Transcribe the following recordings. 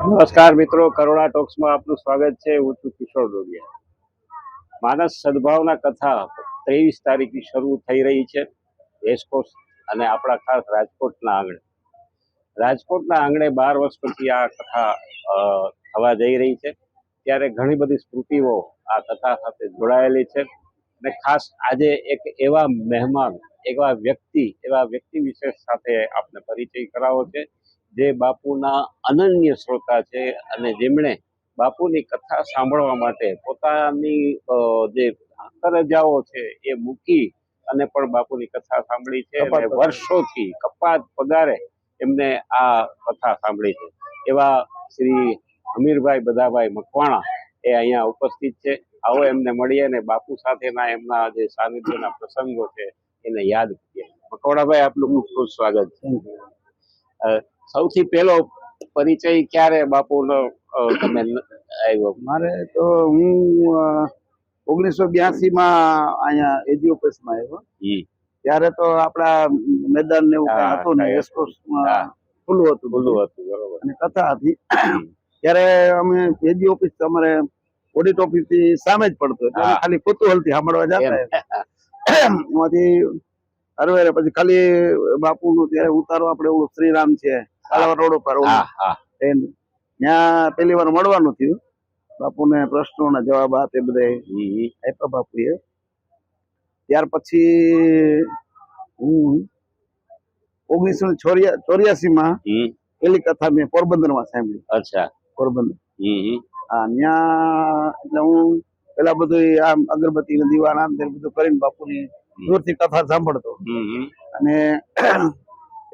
નમસ્કાર મિત્રો, કરોડા ટોક્સમાં આપનું સ્વાગત છે. હું છું કિશોર ડોડિયા. માનસ સદભાવના કથા 23 તારીખથી શરૂ થઈ રહી છે રેસકોર્સ અને આપણા ખાસ રાજકોટના આંગણે 12 વર્ષ પછી આ કથા થવા જઈ રહી છે. ત્યારે ઘણી બધી સ્મૃતિઓ આ કથા સાથે જોડાયેલી છે અને ખાસ આજે એક એવા મહેમાન, એવા વ્યક્તિ વિશેષ સાથે આપને પરિચય કરાવો છે જે બાપુના અનન્ય શ્રોતા છે અને જેમણે બાપુની કથા સાંભળવા માટે પોતાની જે કરજાઓ છે એ મૂકી અને પણ બાપુની કથા સાંભળી છે અને વર્ષોથી કપાત પગારે એમને આ કથા સાંભળી છે. એવા શ્રી હમીરભાઈ બધાભાઈ મકવાણા એ અહીંયા ઉપસ્થિત છે. આવો એમને મળીએ અને બાપુ સાથેના એમના જે સાનિધ્યના પ્રસંગો છે એને યાદ કરીએ. મકવાણાભાઈ, આપનું ખૂબ ખૂબ સ્વાગત છે. સૌથી પહેલો પરિચય ક્યારે બાપુનો તમે આવ્યો? મારે તો હું 1982 અહીંયા એજીઓપેસમાં આવ્યો. ત્યારે તો આપણા મેદાન ને એવું કઈ હતું ને, રેસકોર્સમાં ખુલ્લું હતું, બરોબર. અને કથા હતી. ત્યારે અમે એજી ઓફિસ અમારે ઓડિટ ઓફિસ થી સામે જ પડતો, ખાલી કુતૂહલ થી સાંભળવા જતા. એમાંથી અરવેરે પછી ખાલી બાપુ નું ત્યારે ઉતારો આપણે એવું શ્રીરામ છે રોડ ઉપર, ત્યાં પેલી વાર મળવાનું થયું. બાપુને પ્રશ્નોના જવાબ આ તે બધા આપ્યા બાપુએ. ત્યાર પછી હું 1984 પેલી કથા મેં પોરબંદરમાં સાંભળી. અચ્છા, પોરબંદર. હા, ત્યાં એટલે હું પેલા બધું આમ અગરબત્તી ને દીવાના બધું કરીને બાપુની દૂરથી કથા સાંભળતો. અને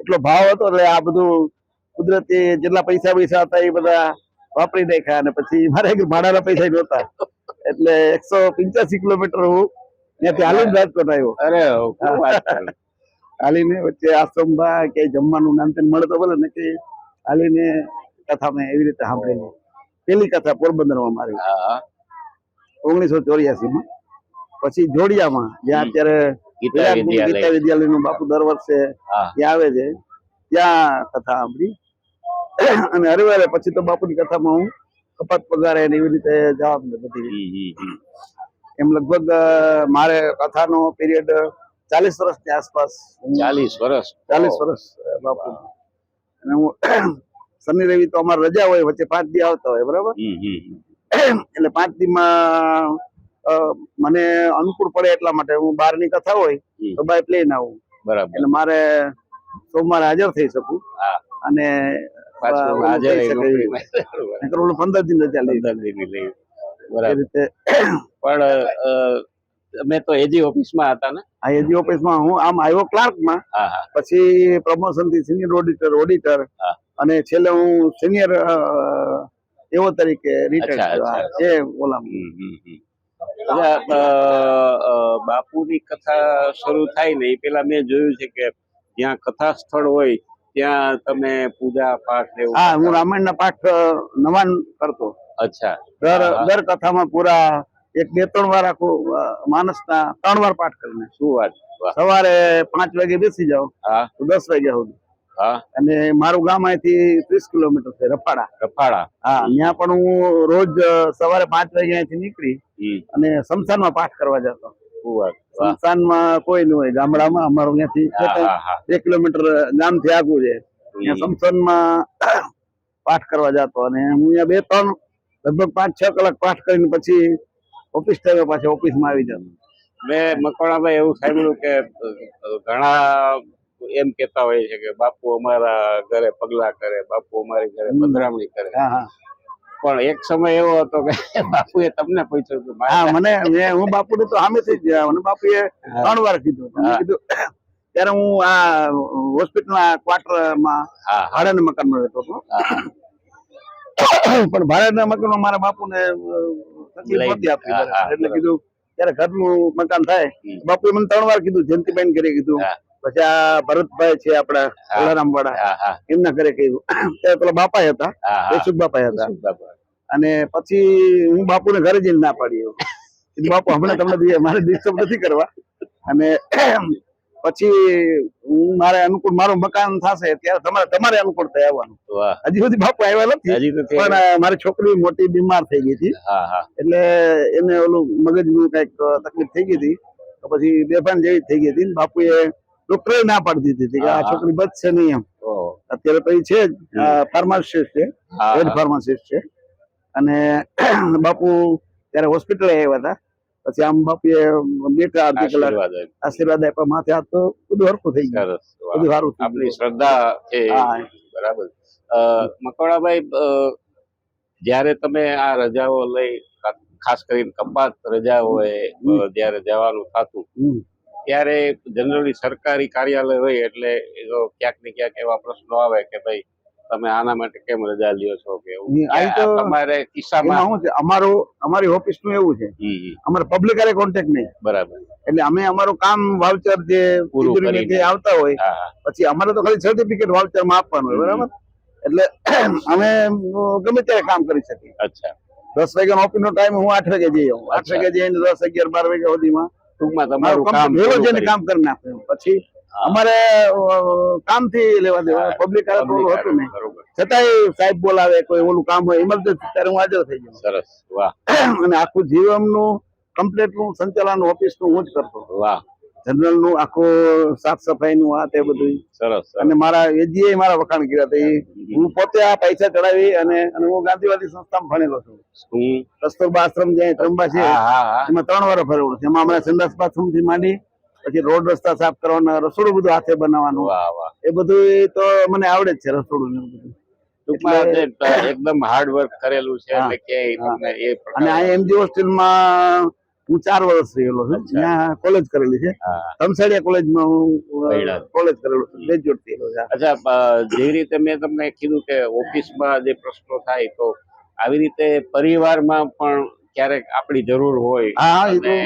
એટલો ભાવ હતો એટલે આ બધું કુદરતી જેટલા પૈસા હતા એ બધા વાપરી નાખ્યા. અને પછી મારે ભાડાના પૈસા નહોતા એટલે 185 કિલોમીટર હું ત્યાંથી હાલીને રાજકોટ આવ્યો. અરે હાલીને વચ્ચે આશ્રમમાં ક્યાંય જમવાનું નામ તેમ મળે તો બોલે ને કે હાલીને કથા મેં એવી રીતે સાંભળેલી. પેલી કથા પોરબંદરમાં મારી 1984માં. પછી જોડિયામાં, જ્યાં અત્યારે ગીતા વિદ્યાલયનું બાપુ દર વર્ષે ત્યાં આવે છે, ત્યાં કથા સાંભળી. અને હરિવારે પછી તો બાપુની કથામાં હું કપાત પગારે એવી રીતે જવાબ બધી. એમ લગભગ મારે કથાનો પીરિયડ 40 વર્ષની આસપાસ. 40 વર્ષ બાપુ. અને હું શનિ રવિ તો અમારે રજા હોય, વચ્ચે 5 દી આવતા હોય, બરાબર. એટલે 5 દીમાં મને અનુકૂળ પડે એટલા માટે હું બહારની કથા હોય તો બાય પ્લેન આવું. બરાબર. એટલે મારે સોમવારે હાજર થઈ શકું અને 15 દિન રજા લઈ. પણ મેં તો એજી ઓફિસમાં હતા ને? આ એજી ઓફિસમાં હું આમ આવ્યો ક્લાર્કમાં, પછી પ્રમોશન થી સિનિયર ઓડિટર અને છેલ્લે હું સિનિયર એવો તરીકે રિટાયર્ડ છે. બાપુની કથા શરૂ થાય ને એ પેલા મેં જોયું છે કે જ્યાં કથા સ્થળ હોય ત્યાં તમે પૂજા પાઠ એવું? હા, હું રામાયણના પાઠ નવાન કરતો. અચ્છા. દર કથામાં પૂરા 1-2-3 વાર આખું માનસના 3 વાર પાઠ કરીને. શું વાત! સવારે 5 વાગે બેસી જાઓ તો 10 વાગ્યા સુધી. અને મારું ગામ અહીંથી 30 કિલોમીટર છે, રફાડા. હા, ત્યાં પણ હું રોજ સવારે 5 વાગે અહીંથી નીકળી અને શમશાનમાં પાઠ કરવા જતો. શમશાનમાં કોઈ ન હોય ગામડામાં, અમારું ત્યાંથી 1 કિલોમીટર ગામથી આગું છે, ત્યાં શમશાનમાં પાઠ કરવા જતો. અને હું અહીંયા 2-3 લગભગ 5-6 કલાક પાઠ કરીને પછી ઓફિસ ટાઈમે પાછા ઓફિસમાં આવી જતો. મેં મકવાણાભાઈ એવું સાંભળ્યું કે ઘણા એમ કેતા હોય છે કે બાપુ અમારા ઘરે પગલા કરે, બાપુ અમારી ઘરે પધરામણી કરે. પણ એક સમય એવો હતો કે બાપુએ તમને પૂછ્યું કે હું બાપુને તો સામેથી જ ગયા. મને બાપુએ 3 વાર કીધું. ત્યારે હું આ હોસ્પિટલના ક્વાર્ટરમાં ભાડાના મકાનમાં રહેતો હતો. પણ ભાડાના મકાનમાં મારા બાપુને તકલીફ નથી આપતી, એટલે કીધું ત્યારે ઘરનું મકાન થાય. બાપુએ મને 3 વાર કીધું. જયંતિબેન ઘરે કીધું, પછી આ ભરતભાઈ છે આપડા અલારામ વાળા, એમના ઘરે કીધું. ત્યારે પેલા બાપા હતા, સુખ બાપા હતા. અને પછી હું બાપુને ઘરે જઈને ના પાડી. બાપુ હમણાં તમને મારે ડિસ્ટર્બ નથી કરવા. અને પછી હું મારે અનુકૂળ મારું મકાન થશે ત્યારે તમારે અનુકૂળ થઈ આવવાનું. હજી સુધી બાપુ આવ્યા નથી, પણ મારી છોકરી મોટી બીમાર થઈ ગઈ હતી, એટલે એને ઓલું મગજનું કઈક તકલીફ થઈ ગઈ હતી, તો પછી બેભાન જેવી થઈ ગઈ હતી. બાપુએ ડોક્ટરે ના પાડી દીધી હતી કે આ છોકરી બચશે નહીં એમ. અત્યારે તો એ છે જ ફાર્માસિસ્ટ છે, હેડ ફાર્માસિસ્ટ છે. અને બાપુ ત્યારે હોસ્પિટલે આવ્યા હતા, પછી આમ બાપુએ બેઠા અડધી કલાક આશીર્વાદ આપ્યા, માથે હાથ તો બધું હરખું થઈ ગયું, બધું સારું. આપણી શ્રદ્ધા છે. બરાબર. મકવાણાભાઈ, જયારે તમે આ રજાઓ લઈ, ખાસ કરીને કપાત રજા હોય જયારે જવાનું થતું, ત્યારે જનરલી સરકારી કાર્યાલય હોય એટલે ક્યાંક ને ક્યાંક એવા પ્રશ્નો આવે કે ભાઈ તમે આના માટે કેમ રજા લ્યો છો કે એવું. તમારે કિસ્સામાં શું છે, અમારી ઓફિસ નું એવું છે, અમારે પબ્લિક હારે કોન્ટેક્ટ નહીં. બરાબર. એટલે અમે અમારું કામ વાઉચર જે આવતા હોય, પછી અમારે તો ખાલી સર્ટિફિકેટ વાઉચર માં આપવાનું હોય. બરાબર. એટલે અમે ગમે ત્યારે કામ કરી શકીએ. અચ્છા. 10 વાગ્યાનો ઓફિસ નો ટાઈમ, હું 8 વાગે જઈ આવું. 8 વાગે જઈને 10, 11, 12 વાગ્યા સુધીમાં ટૂંકમાં તમારું કામ કામ કરી નાખે. પછી અમારે કામ થી લેવા દેવા, પબ્લિક હતું નહીં. છતાંય સાહેબ બોલાવે, કોઈ ઓલું કામ હોય ઇમરજન્સી, ત્યારે હું હાજર થઈ જાઉં. સરસ. વાહ. અને આખું જીવન નું કમ્પ્લીટ નું સંચાલન ઓફિસ નું હું જ કરતો. વાહ. જનરલ નું આખું સાફ સફાઈ નું આ તે બધું. સરસ. અને મારા એજીએ મારા વખાણ કર્યા હતા. હું પોતે આ પૈસા ચડાવી અને હું ગાંધીવાદી સંસ્થામાં ભણેલો છું. કસ્તુરબા આશ્રમ જે ત્રંબા છે એમાં 3 વાર ફરેલું છે. એમાં હમણાં સંડાસ બાથરૂમ થી માંડી, પછી રોડ રસ્તા સાફ કરવાના, રસોડું બધું હાથે બનાવવાનું, એ બધું તો મને આવડે જ છે, રસોડું ને બધું. એકદમ હાર્ડ વર્ક કરેલું છે. અને આ એમજી હોસ્ટેલમાં હું 4 વર્ષ રહેલો છું. ત્યાં કોલેજ કરેલી છે, તમસાડિયા કોલેજમાં હું કોલેજ કરેલું છું, ગ્રેજ્યુએટ થયેલો છે. અચ્છા, જેવી રીતે મેં તમને કીધું કે ઓફિસમાં જે પ્રશ્નો થાય, તો આવી રીતે પરિવારમાં પણ ક્યારેક આપણી જરૂર હોય અને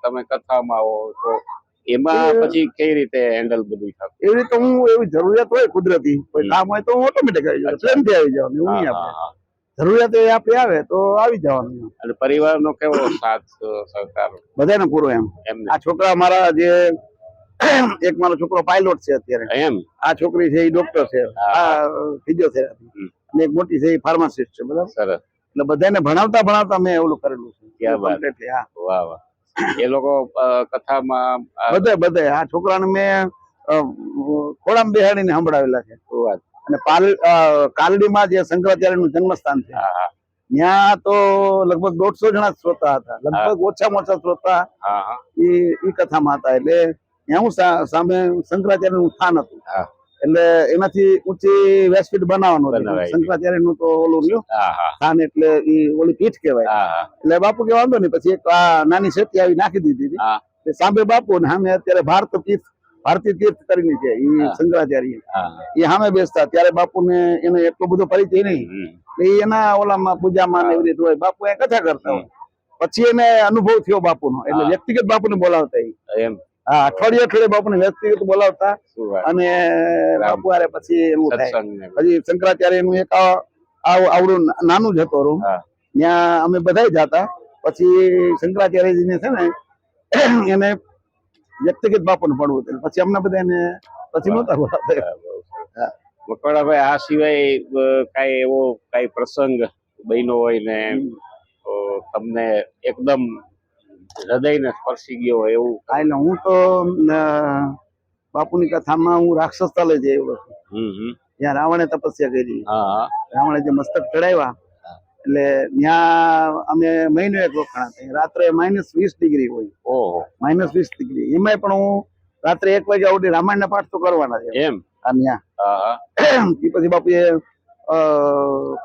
તમે કથામાં હો, તો એમાં પછી કઈ રીતે હેન્ડલ બધું થાય? એવી રીતે હું એવી જરૂરિયાત હોય કુદરતી કોઈ કામ હોય તો હું ઓટોમેટિક આવી જાઉં, પ્રેમથી આવી જવાનું. એવું નહીં, આપણે જરૂરિયાત એ આપણી આવે તો આવી જવાનું. અને પરિવારનો કેવો સાથ સહકાર? બધાને પૂરો. એમ આ છોકરા મારા જે એક મારો છોકરો પાયલોટ છે અત્યારે, એમ આ છોકરી છે એ ડોક્ટર છે, આ ફિઝિયોથેરાપી, અને એક મોટી છે એ ફાર્માસિસ્ટ છે. બરાબર. સરસ. એટલે બધાને ભણાવતા મેં ઓલું કરેલું છે. ક્યાં વાત. વાહ વાહ. એ લોકો કથામાં બધે આ છોકરાને મેં ખોળામાં બેહાડીને સંભળાવેલા છે. અને કાલડીમાં જે શંકરાચાર્યનું જન્મસ્થાન છે, ત્યાં તો લગભગ 150 જણા શ્રોતા હતા, લગભગ ઓછામાં ઓછા શ્રોતા એ કથામાં હતા. એટલે ત્યાં હું સામે શંકરાચાર્યનું સ્થાન હતું, એટલે એનાથી ઊંચી વ્યાસપીઠ બનાવવાનું. શંકરાચાર્યનું તો ઓલું રહ્યું સ્થાન, એટલે એ ઓલી પીઠ કહેવાય. એટલે બાપુ કે વાંધો નહીં, પછી એક નાની સેટી આવી નાખી દીધી હતી સાંભે બાપુ ને સામે. અત્યારે ભારતીય તીર્થ કરીને છે એ શંકરાચાર્ય, એ સામે બેસતા. ત્યારે બાપુ ને એને એટલો બધો પરિચય નહીં, એ એના ઓલામાં પૂજામાં એવી રીતે હોય, બાપુ એ કથા કરતા હોય. પછી એને અનુભવ થયો બાપુનો, એટલે વ્યક્તિગત બાપુને બોલાવતા. એમ અઠવાડિયે બાપુને વ્યક્તિગત બોલાવતા, અને બાપુ આરે પછી એવું થાય. પછી શંકરાચાર્ય નું એક આવડું નાનું જ હતો રૂમ, ત્યાં અમે બધા જતા. પછી શંકરાચાર્યજી ને છે ને એને વ્યક્તિગત બાપુને પડવું હતું, પછી અમને બધા એને પછી નહોતા બોલાવતા. મકવાણાભાઈ, આ સિવાય કઈ પ્રસંગ બન્યો હોય ને તમને એકદમ હૃદયને સ્પર્શી ગયો હોય એવું? એટલે હું તો બાપુની કથામાં હું રાક્ષસ તાલે જયેલો છું, ત્યાં રાવણે તપસ્યા કરી. રાવણે જે મસ્તક ચડાવ્યા, એટલે ત્યાં અમે મહિનો એક રોકાણા હતા. રાત્રે -20 ડિગ્રી હોય, -20 ડિગ્રી. એમાંય પણ હું રાત્રે 1 વાગ્યા સુધી રામાયણના પાઠ તો કરવાના છે. એમ ત્યાં પછી બાપુએ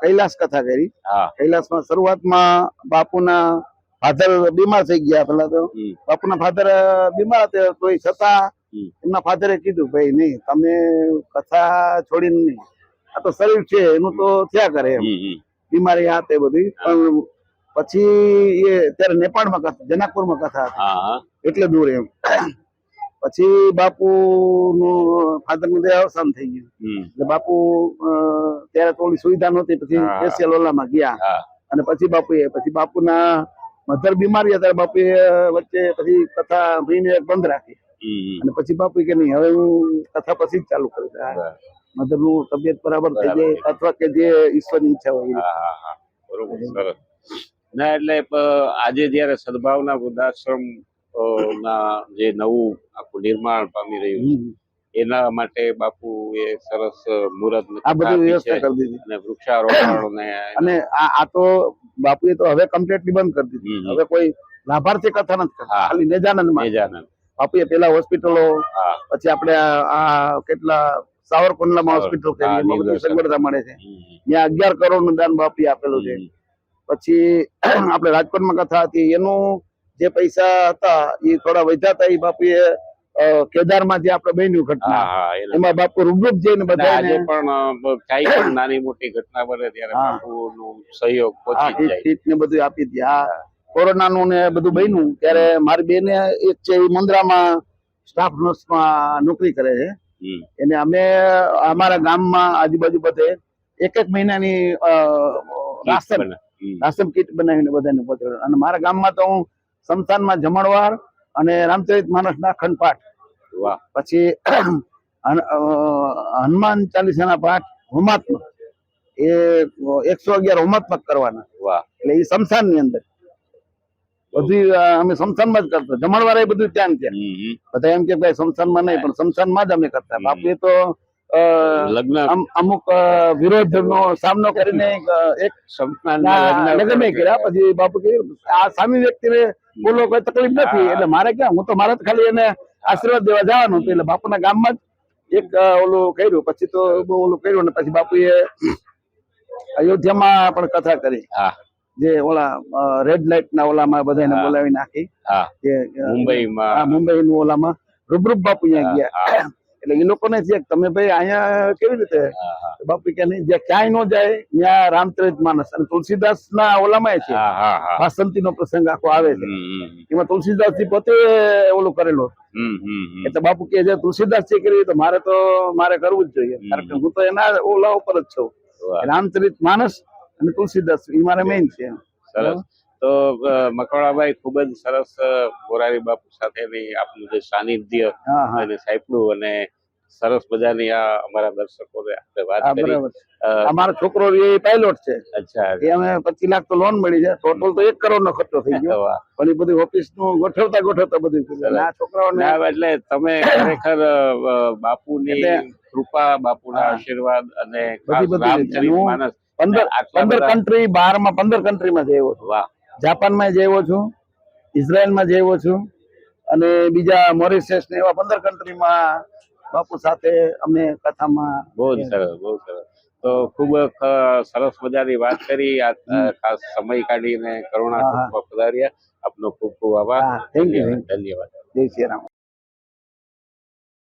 કૈલાસ કથા કરી. કૈલાસમાં શરૂઆતમાં બાપુના ફાધર બીમાર થઈ ગયા. પેલા તો બાપુના ફાધર બીમાર હતા, તો છતાં એમના ફાધરે કીધું, ભાઈ નહીં, તમે કથા છોડીને નહીં, આ તો શરીર છે એનું તો થયા કરે, એમ બીમારી આ તે બધી. પણ પછી એ ત્યારે નેપાળમાં કથા, જનકપુરમાં કથા હતી, એટલે દૂર. એમ પછી બાપુ નું ફાધર નું અવસાન થઈ ગયું, એટલે બાપુ ત્યારે થોડી સુવિધા નહોતી. પછી સ્પેશિયલ ઓલામાં ગયા, અને પછી બાપુના મધર બીમારી હતા. બાપુએ વચ્ચે પછી કથા મહિને બંધ રાખી. અને પછી બાપુ કે નહીં હવે હું કથા પછી જ ચાલુ કરું મધર નું તબિયત બરાબર થઈ જાય અથવા કે જે ઈશ્વરની ઈચ્છા હોય બરોબર સરસ ના એટલે આજે જયારે સદભાવના વૃદ્ધાશ્રમ ના જે નવું આખું નિર્માણ પામી રહ્યું છે એના માટે બાપુ એ સરસ મુહૂર્ત આ બધી વ્યવસ્થા કરી દીધી અને વૃક્ષારોપણ અને આ તો બાપુએ તો હવે કમ્પ્લીટલી બંધ કરી દીધી હવે કોઈ લાભાર્થી કથા નથી કરતા ખાલી નેજાનંદ બાપુએ પેલા હોસ્પિટલો પછી આપણે આ કેટલા સાવરકુંડલામાં હોસ્પિટલ કરી એમાં બધી સગવડતા મળે છે ત્યાં 11 કરોડ નું દાન બાપુએ આપેલું છે પછી આપણે રાજકોટમાં કથા હતી એનું જે પૈસા હતા એ થોડા વધ્યા હતા એ બાપુએ કેદારમાં જે આપણે બન્યું ઘટના એમાં બાપુ રૂબરૂપ જઈને બધાને પણ કઈ પણ નાની મોટી ઘટના બને ત્યારે બાપુનું સહયોગ પહોંચી જાય કીટ ને બધું આપી દે કોરોના નું ને બધું બન્યું ત્યારે મારી બેને એક છે મુન્દ્રામાં સ્ટાફ નર્સમાં નોકરી કરે છે એને અમે અમારા ગામમાં આજુબાજુ બધે એક મહિનાની રાશન કીટ બનાવીને બધાને પહોંચાડ્યું અને મારા ગામમાં તો હું સમસાનમાં જમણવાર અને રામચરિત માનસના અખંડ પાઠ પછી હનુમાન ચાલીસાના પાઠ હોમાત્મક એ 111 હોમાત્મક કરવાના એટલે એ સમસાન ની અંદર બધું અમે સમસાનમાં જ કરતા જમણવાર એ બધું ત્યાં બધા એમ કે ભાઈ સમસાનમાં નહીં પણ સમસાનમાં જ અમે કરતા બાપુએ તો અમુક વિરોધ નો સામનો કરીને એક લગ્ન કર્યા પછી બાપુ કે આ સામી વ્યક્તિને બોલો કોઈ તકલીફ નથી એટલે મારે ક્યાં હું તો મારે ખાલી એને આશીર્વાદ દેવા જવાનું હતું એટલે બાપુના ગામમાં જ એક ઓલું કર્યું પછી તો ઓલું કર્યું ને પછી બાપુએ અયોધ્યામાં પણ કથા કરી જે ઓલા રેડ લાઇટ ના ઓલામાં બધાને બોલાવી નાખી મુંબઈ નું ઓલામાં રૂબરૂપ બાપુ અહીંયા ગયા એટલે એ લોકોને છે તમે ભાઈ અહીંયા કેવી રીતે બાપુ કે નહીં જ્યાં ક્યાંય ન જાય ત્યાં રામચરિત માનસ અને તુલસીદાસ ના ઓલામાં છે વાસંતી નો પ્રસંગ આખો આવે છે એમાં તુલસીદાસ થી પોતે ઓલું કરેલું એટલે બાપુ કે જે તુલસીદાસ થી કરી તો મારે કરવું જ જોઈએ કારણ કે હું તો એના ઓલા ઉપર જ છું રામચરિત માનસ અને તુલસીદાસ એ મારે મેઇન છે સરસ તો મકવાણાભાઈ ખૂબ જ સરસ મોરારી બાપુ સાથેની આપનું જે સાનિધ્ય અને સાંપડ્યું અને સરસ મજાની આ અમારા દર્શકોને આપણે વાત કરી અમારો છોકરો એ પાયલોટ છે અચ્છા એ અમે 25 લાખ તો લોન મળી છે ટોટલ તો 1 કરોડ નો ખર્ચો થઈ ગયો પણ એ બધું ઓફિસ નું ગોઠવતા બધું આ છોકરાઓને એટલે તમે ખરેખર બાપુની કૃપા બાપુના આશીર્વાદ અને રામચરિત માનસ 15 કન્ટ્રી 15 કન્ટ્રીમાં જયો છું જાપાનમાં જયો છું ઇઝરાયલમાં જયો છું અને બીજા મોરિશિયસ ને એવા 15 કન્ટ્રીમાં બાપુ સાથે અમે કથામાં બહુ સરસ તો ખૂબ સરસ મજાની વાત કરી આ ખાસ સમય કાઢીને કરુણા પધાર્યા આપનો ખૂબ ખૂબ આભાર ધન્યવાદ જય શ્રી રામ